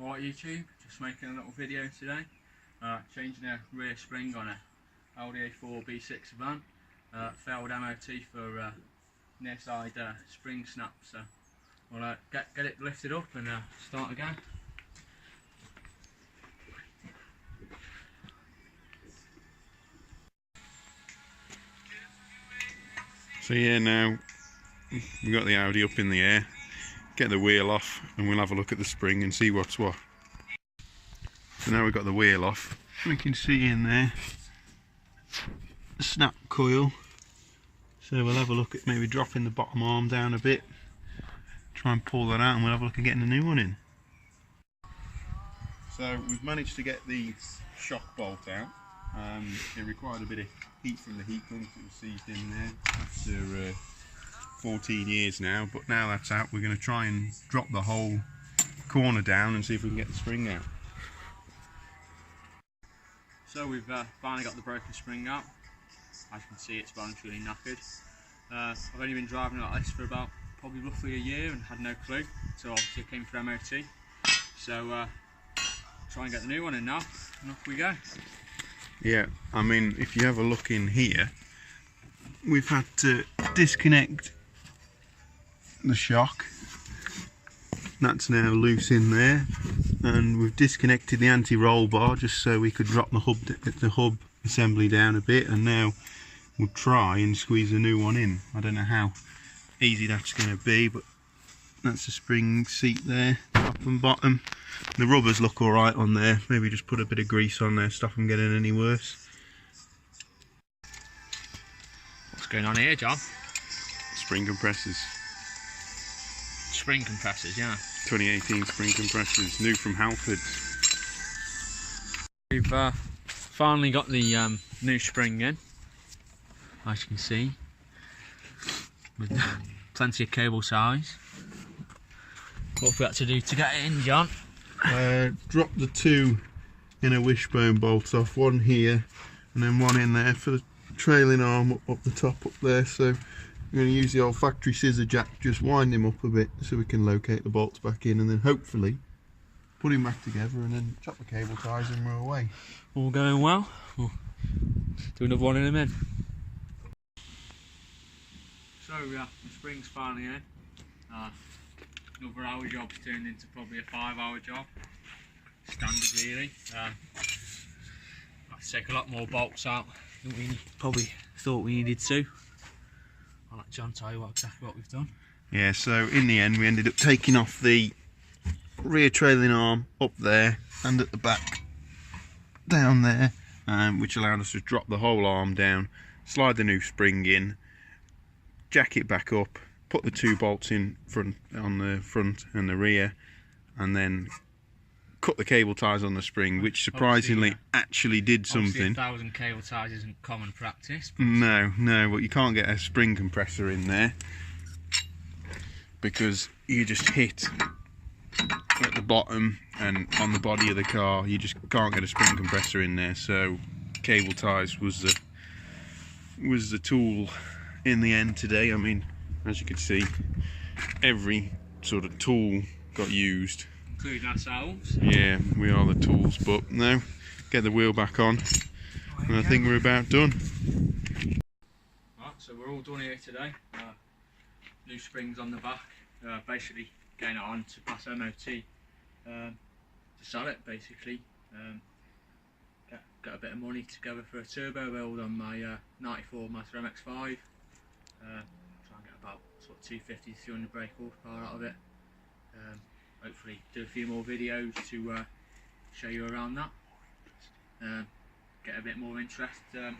Alright YouTube, just making a little video today. Changing a rear spring on a Audi A4 B6 van. Failed MOT for near side spring snap, so we'll get it lifted up and start again. So yeah, now we've got the Audi up in the air, get the wheel off and we'll have a look at the spring and see what's what. So now we've got the wheel off, we can see in there the snap coil, so we'll have a look at maybe dropping the bottom arm down a bit, try and pull that out, and we'll have a look at getting a new one in. So we've managed to get the shock bolt out. It required a bit of heat from the heat gun that was seized in there after 14 years now, but now that's out, we're going to try and drop the whole corner down and see if we can get the spring out. So we've finally got the broken spring out. As you can see, it's voluntarily knackered. I've only been driving like this for about probably roughly a year and had no clue until obviously it came for MOT. So try and get the new one in now, and off we go. Yeah, I mean, if you have a look in here, we've had to disconnect the shock. That's now loose in there, and we've disconnected the anti-roll bar just so we could drop the hub assembly down a bit, and now we'll try and squeeze a new one in. I don't know how easy that's going to be, but that's the spring seat there, top and bottom. The rubbers look alright on there, maybe just put a bit of grease on there, stop them getting any worse. What's going on here, John? Spring compressors. Spring compressors, yeah. 2018 spring compressors, new from Halford. We've finally got the new spring in, as you can see, with plenty of cable ties. What have we got to do to get it in, John? Drop the two inner wishbone bolts off, one here and then one in there for the trailing arm up the top up there. So we're going to use the old factory scissor jack, just wind him up a bit so we can locate the bolts back in, and then hopefully put him back together and then chop the cable ties and we're away. All going well. We'll do another one in a minute. So yeah, the spring's finally in. Another hour job's turned into probably a 5-hour job. Standard really. I've to take a lot more bolts out than we probably thought we needed to. I'll let John tell you exactly what we've done. Yeah, so in the end we ended up taking off the rear trailing arm up there and at the back down there, which allowed us to drop the whole arm down, slide the new spring in, jack it back up, put the two bolts in front on the front and the rear, and then cut the cable ties on the spring, which surprisingly actually did something. 1,000 cable ties isn't common practice. No, but you can't get a spring compressor in there because you just hit at the bottom and on the body of the car. You just can't get a spring compressor in there. So cable ties was the tool in the end today. I mean, as you can see, every sort of tool got used, including ourselves. Yeah, we are the tools, but now get the wheel back on and I think we're about done. Right, so we're all done here today. New springs on the back, basically getting it on to pass MOT, to sell it basically. Get a bit of money together for a turbo build on my 94 Mazda MX-5. Try and get about sort of 250 to 300 brake horsepower out of it. Hopefully do a few more videos to show you around that. Get a bit more interest in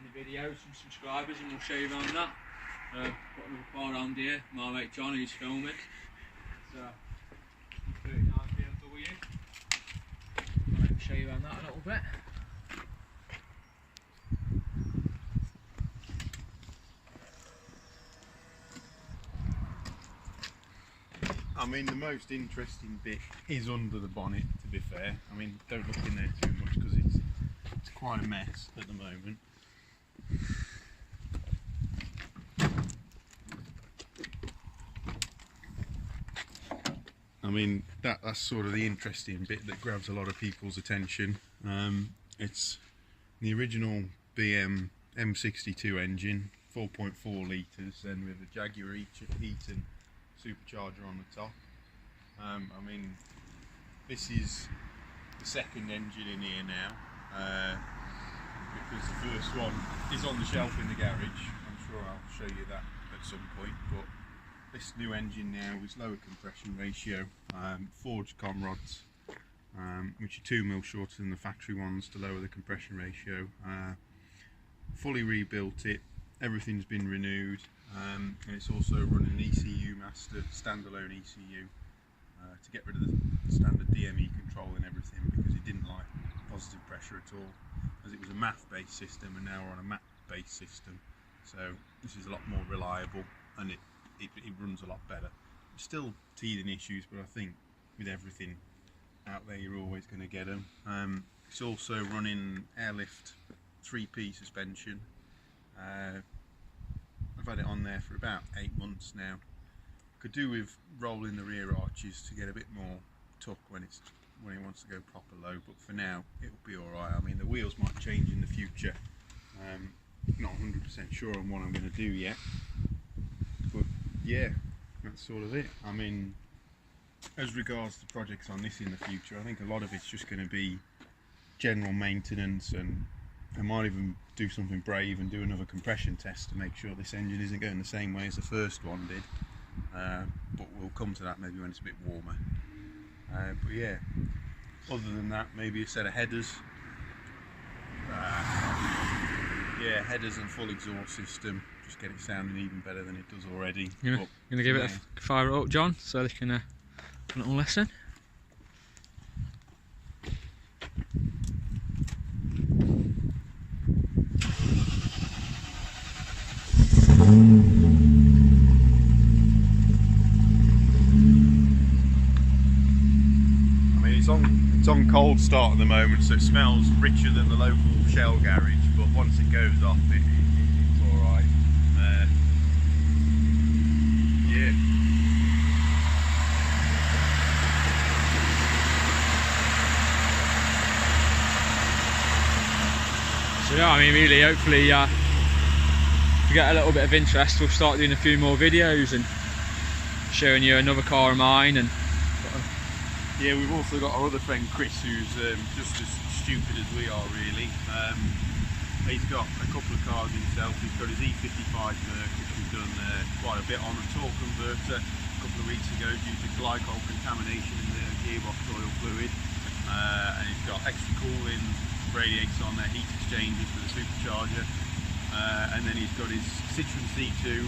the videos from subscribers, and we'll show you around that. Got another car around here, my mate John, who's filming. It's a E39 BMW. I'll show you around that a little bit. I mean, the most interesting bit is under the bonnet, to be fair. I mean, don't look in there too much because it's quite a mess at the moment. I mean, that's sort of the interesting bit that grabs a lot of people's attention. It's the original BM M62 engine, 4.4 litres, then with a Jaguar Eaton supercharger on the top. I mean, this is the second engine in here now, because the first one is on the shelf in the garage. I'm sure I'll show you that at some point, but this new engine now is lower compression ratio, forged com rods, which are 2 mil shorter than the factory ones to lower the compression ratio. Fully rebuilt it, everything's been renewed, and it's also running an ECU master, standalone ECU, to get rid of the standard DME control and everything, because it didn't like positive pressure at all, as it was a MAF based system and now we're on a MAP based system. So this is a lot more reliable, and it runs a lot better. Still teething issues, but I think with everything out there you're always going to get them. It's also running airlift 3P suspension. I've had it on there for about 8 months now. Could do with rolling the rear arches to get a bit more tuck when it wants to go proper low, but for now it'll be alright. I mean, the wheels might change in the future. Not 100% sure on what I'm going to do yet, but yeah, that's sort of it. I mean, as regards to projects on this in the future, I think a lot of it's just going to be general maintenance, and I might even do something brave and do another compression test to make sure this engine isn't going the same way as the first one did, but we'll come to that maybe when it's a bit warmer. But yeah, other than that, maybe a set of headers. Yeah, headers and full exhaust system, just get it sounding even better than it does already. You're gonna give it a fire up, John, so they can have a little listen. I mean, it's on cold start at the moment, so it smells richer than the local Shell garage, but once it goes off, it's alright. Yeah. So yeah, I mean, really, hopefully to get a little bit of interest, we'll start doing a few more videos and showing you another car of mine. And yeah, we've also got our other friend Chris, who's just as stupid as we are, really. He's got a couple of cars himself. He's got his E39 Merc, which we've done quite a bit on, a torque converter a couple of weeks ago due to glycol contamination in the gearbox oil fluid, and he's got extra cooling radiators on there, heat exchangers for the supercharger, and then he's got his Citroen C2,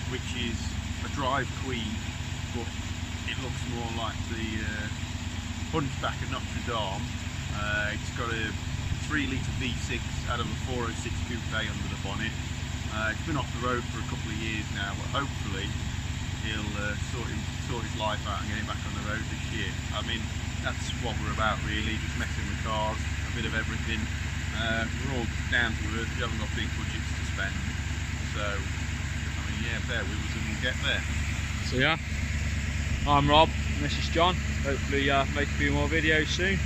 which is a drive queen, but it looks more like the Hunchback of Notre Dame. It's got a 3-litre V6 out of a 406 coupe under the bonnet. It's been off the road for a couple of years now, but hopefully he'll sort his life out and get it back on the road this year. I mean, that's what we're about, really, just messing with cars, a bit of everything. We're all down to earth, we haven't got big budgets to spend, so I mean, yeah, bear with us and we'll get there. so yeah, I'm Rob and this is John. Hopefully make a few more videos soon.